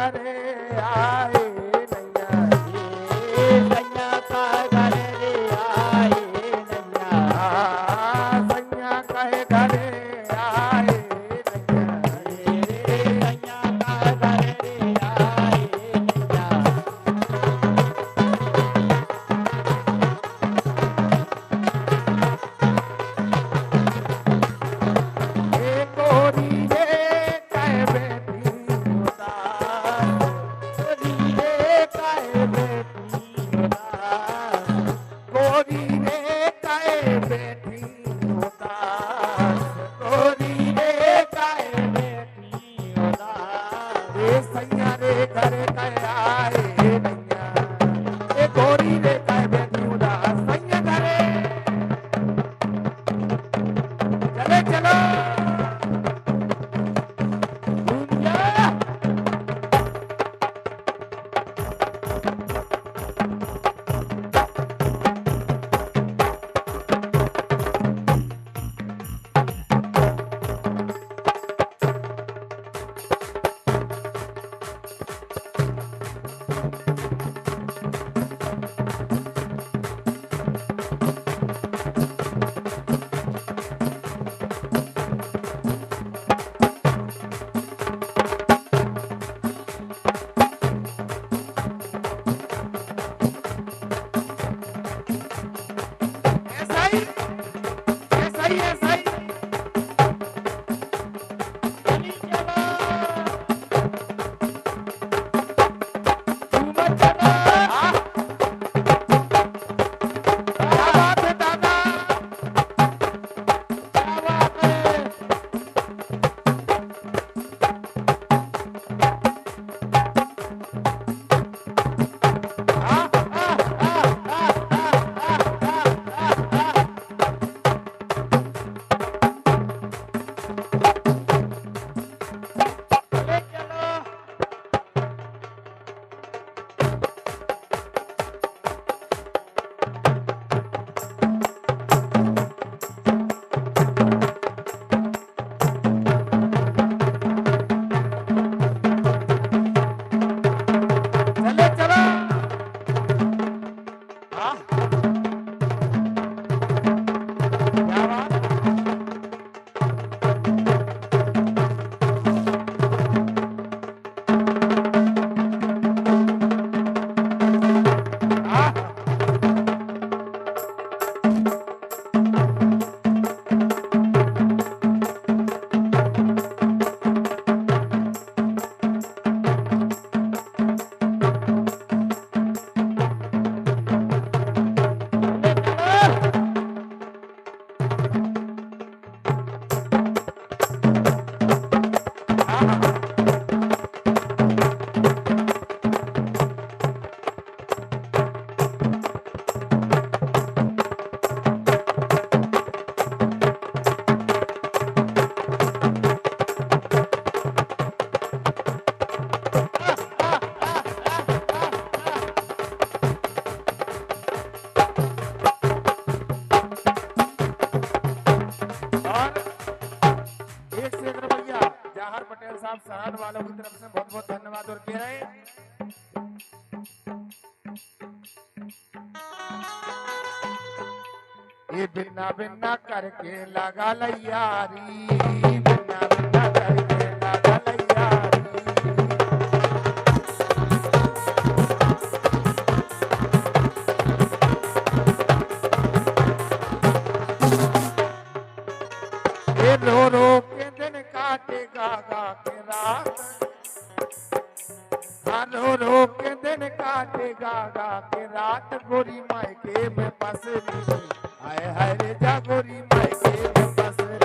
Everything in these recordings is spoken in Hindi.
घरे आए नैया सैया का घरे आए नैया सैया कहे घरे आए नैया सैया का घरे आए नैया गोरी रे कह बेटी उदास गोरी रे कह बेटी उदास गोरी रे कह बेटी उदास गोरी रे कह बेटी उदास रे सैया रे घरे कह आए नैया ए गोरी रे कह बेटी उदास सैया घरे चले चलो दुनिया ऐसा ही ऐसा ही ऐसा ही चली चलो तू मत चलो क्या बात है दादा क्या बात है चले चलो चले चलो हाँ क्या बात हाँ चले चलो और एक से एक रुपया जवाहर पटेल साहब सरहद वालों की तरफ से बहुत बहुत धन्यवाद और कह रहे हैं ये बिन्ना बिन्ना करके लगा लैयारी बिन्ना बिन्ना करके लगा लैयारी ये रो के दिन काटेगा गा के रात हाँ रो के दिन काटेगा गा के रात गोरी मायके में पसरी आए हाय रे जा गोरी मायके में पसरी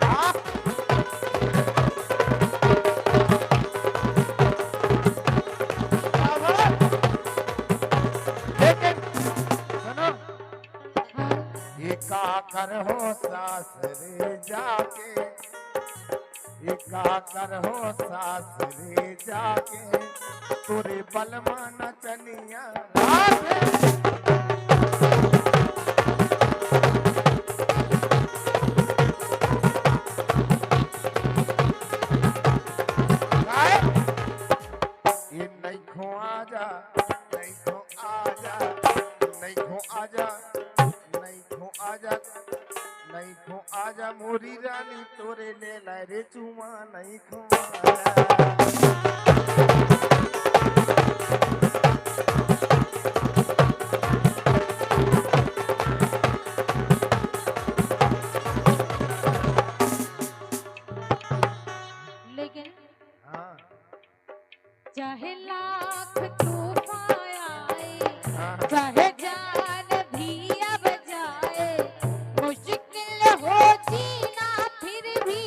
हाँ क्या बात लेकिन सुनो ये का कर हो सासरे जाके ये का कर हो सासरे जाके तोरे बलमा न चलिया नहीं खो आजा मोरी रानी तोरे ले लाए रे चुमा नहीं खो आजा। लेकिन हाँ चाहे लाख तूफान आए, हाँ चाहे जान भी अब जाए, मुश्किल हो जीना फिर भी,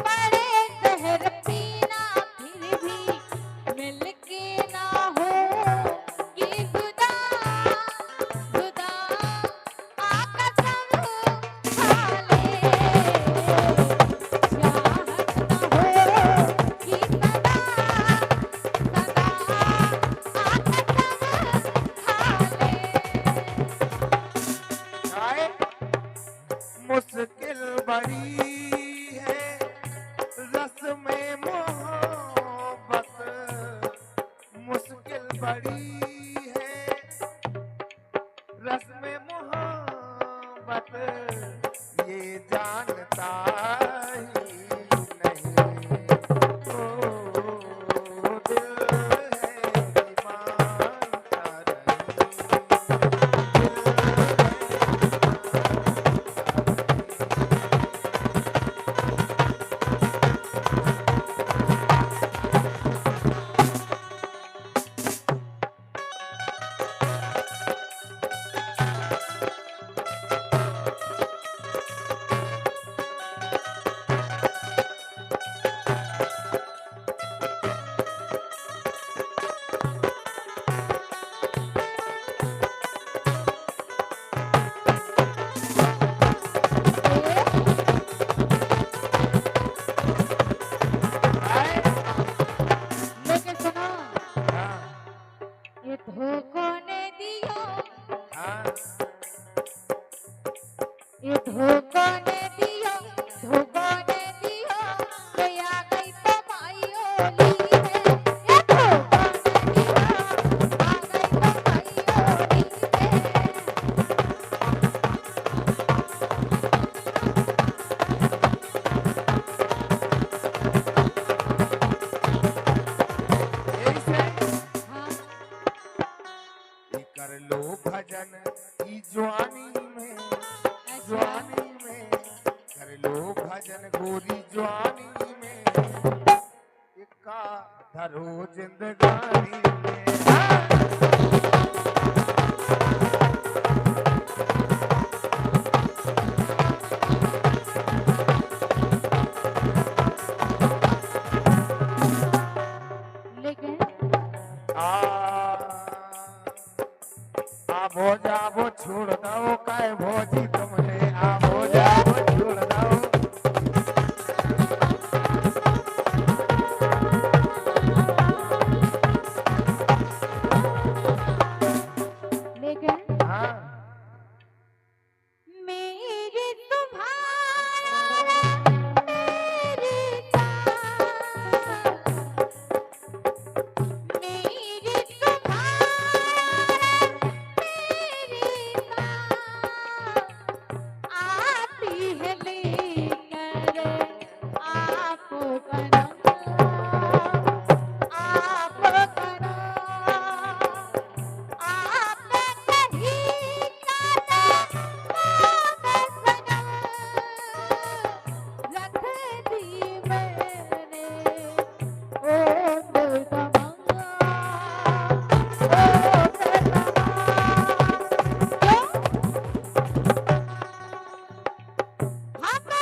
पड़े कहर पीना फिर भी, मिलके ना हो ये जुदा जुदा आका सब खा ले, चाहत ना हो कि सदा सदा आका सब खा ले। आए मुश्किल बड़ी है रस में मोहब्बत मुश्किल बड़ी है रस में मोहब्बत ये जानता ही नहीं ओ दिल है दीवाना लेकिन सुनो, हाँ ये धोखा ने दियो, हाँ ये धोखा ने दियो, धोखा ने दियो, ये आ गई तो मायूली है, ये धोखा ने दियो, आ गई तो मायूली है। यही से हाँ, ये कर लो भजन ई जवानी में जवानी में कर लो भजन गोरी जवानी में इक्का धरो जिंदगानी में हाँ। लेकिन आ भोजा वो छोड़ दो काय भोजी तुमने आ भोजा वो छोड़ दो लेकिन हाँ मेरी तुम्हारा मेरी जान, मेरी तुम्हारा मेरी जान, आती है लेकर आपको करो आपको करो आप नहीं जाने रख दी मैंने ओ दिल तमन्ना ओ दिल तमन्ना हम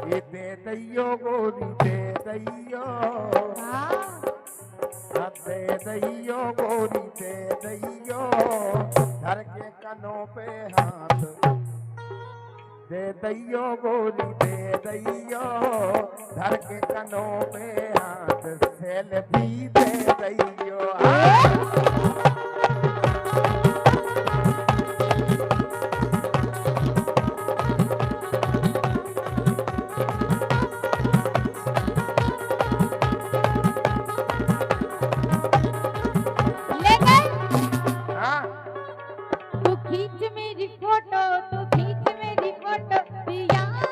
ये दे दैयो गोरी दे दैयो, हाँ दे दैयो गोरी दे दैयो, धर के कनों पे हाथ दे दैयो गोरी दे दैयो, धर के कनों पे हाथ सेल्फी दे दैयो। लेकिन हाँ तू खींच मेरी फोटो, तू खींच मेरी फोटो, तू याद